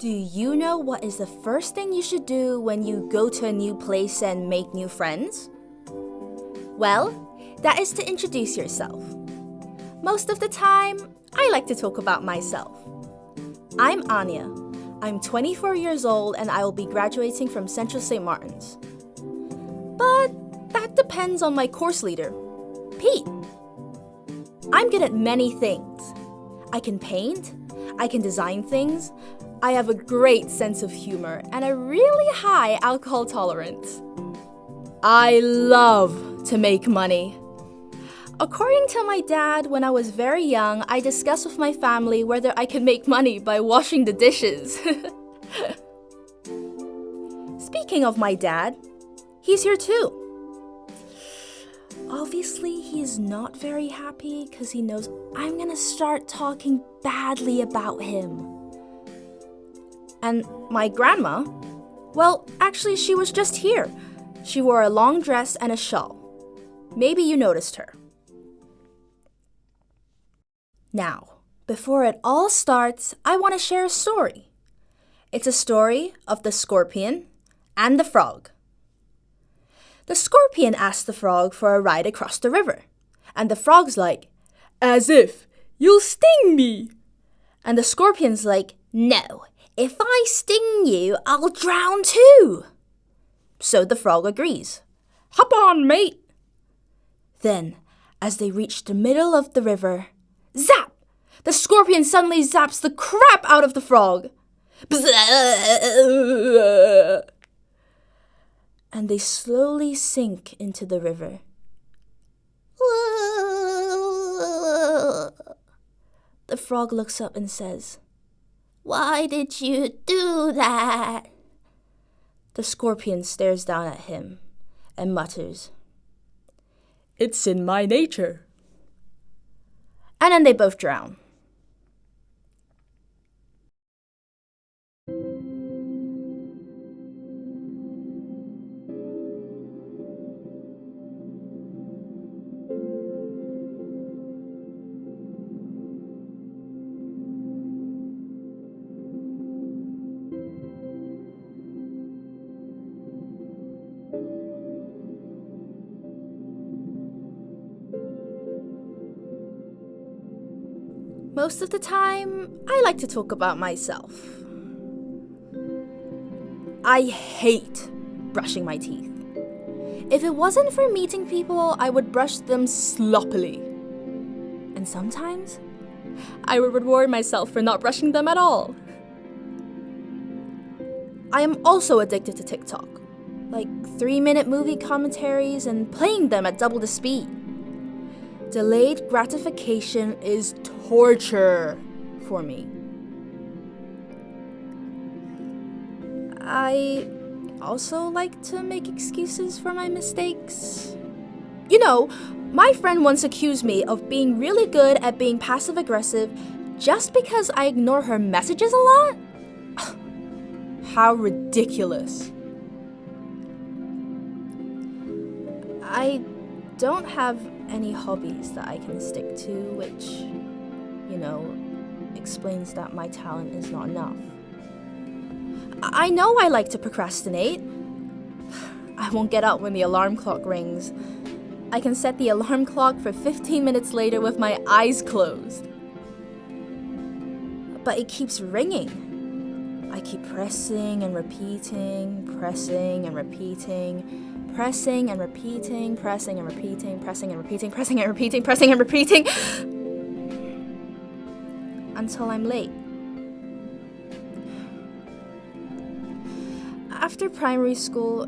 Do you know what is the first thing you should do when you go to a new place and make new friends? Well, that is to introduce yourself. Most of the time, I like to talk about myself. I'm Anya. I'm 24 years old and I will be graduating from Central St. Martin's. But that depends on my course leader, Pete. I'm good at many things. I can paint, I can design things, I have a great sense of humor and a really high alcohol tolerance. I love to make money. According to my dad, when I was very young, I discussed with my family whether I could make money by washing the dishes. Speaking of my dad, he's here too. Obviously, he's not very happy because he knows I'm gonna start talking badly about him. And my grandma, well, actually, she was just here. She wore a long dress and a shawl. Maybe you noticed her. Now, before it all starts, I want to share a story. It's a story of the scorpion and the frog. The scorpion asked the frog for a ride across the river. And the frog's like, "As if, you'll sting me." And the scorpion's like, "No, if I sting you, I'll drown too." So the frog agrees. "Hop on, mate." Then, as they reach the middle of the river, zap! The scorpion suddenly zaps the crap out of the frog. And they slowly sink into the river. The frog looks up and says, "Why did you do that?" The scorpion stares down at him and mutters, "It's in my nature." And then they both drown. Most of the time, I like to talk about myself. I hate brushing my teeth. If it wasn't for meeting people, I would brush them sloppily. And sometimes, I would reward myself for not brushing them at all. I am also addicted to TikTok, like 3-minute movie commentaries and playing them at double the speed. Delayed gratification is torture for me. I also like to make excuses for my mistakes. You know, my friend once accused me of being really good at being passive-aggressive just because I ignore her messages a lot? How ridiculous. I don't have any hobbies that I can stick to, which, explains that my talent is not enough. I know I like to procrastinate. I won't get up when the alarm clock rings. I can set the alarm clock for 15 minutes later with my eyes closed. But it keeps ringing. I keep pressing and repeating, pressing and repeating, pressing and repeating, pressing and repeating, pressing and repeating, pressing and repeating, pressing and repeating, until I'm late. After primary school,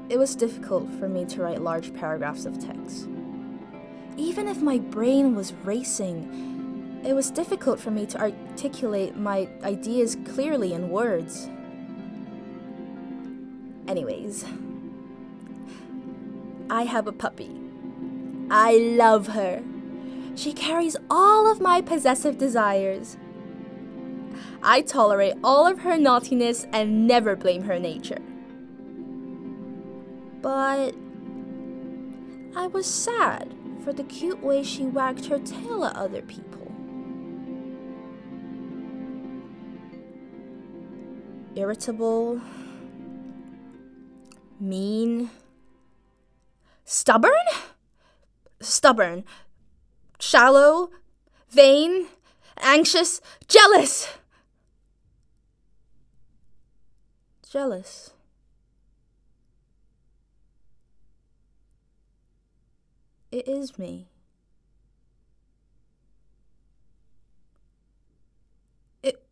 it was difficult for me to write large paragraphs of text. Even if my brain was racing, it was difficult for me to articulate my ideas clearly in words. Anyways, I have a puppy. I love her. She carries all of my possessive desires. I tolerate all of her naughtiness and never blame her nature. But I was sad for the cute way she wagged her tail at other people. irritable, mean, stubborn, shallow, vain, anxious, jealous. It is me. It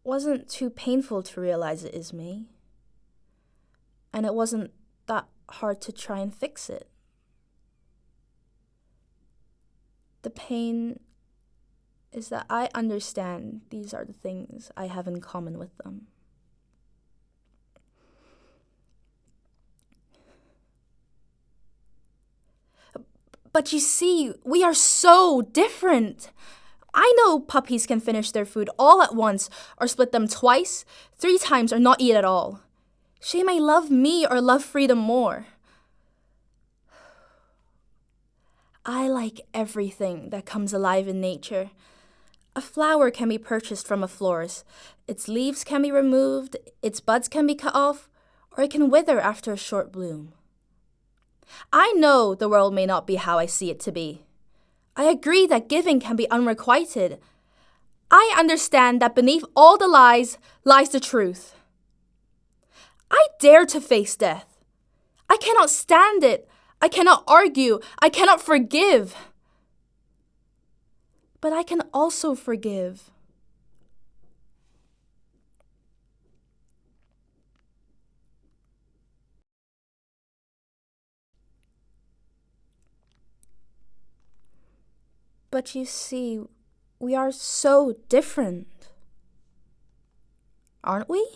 wasn't too painful to realize it is me. And it wasn't that hard to try and fix it. The pain is that I understand these are the things I have in common with them. But you see, we are so different. I know puppies can finish their food all at once, or split them twice, 3 times, or not eat at all. She may love me or love freedom more. I like everything that comes alive in nature. A flower can be purchased from a florist. Its leaves can be removed, its buds can be cut off, or it can wither after a short bloom. I know the world may not be how I see it to be. I agree that giving can be unrequited. I understand that beneath all the lies lies the truth. I dare to face death. I cannot stand it. I cannot argue. I cannot forgive. But I can also forgive. But you see, we are so different, aren't we?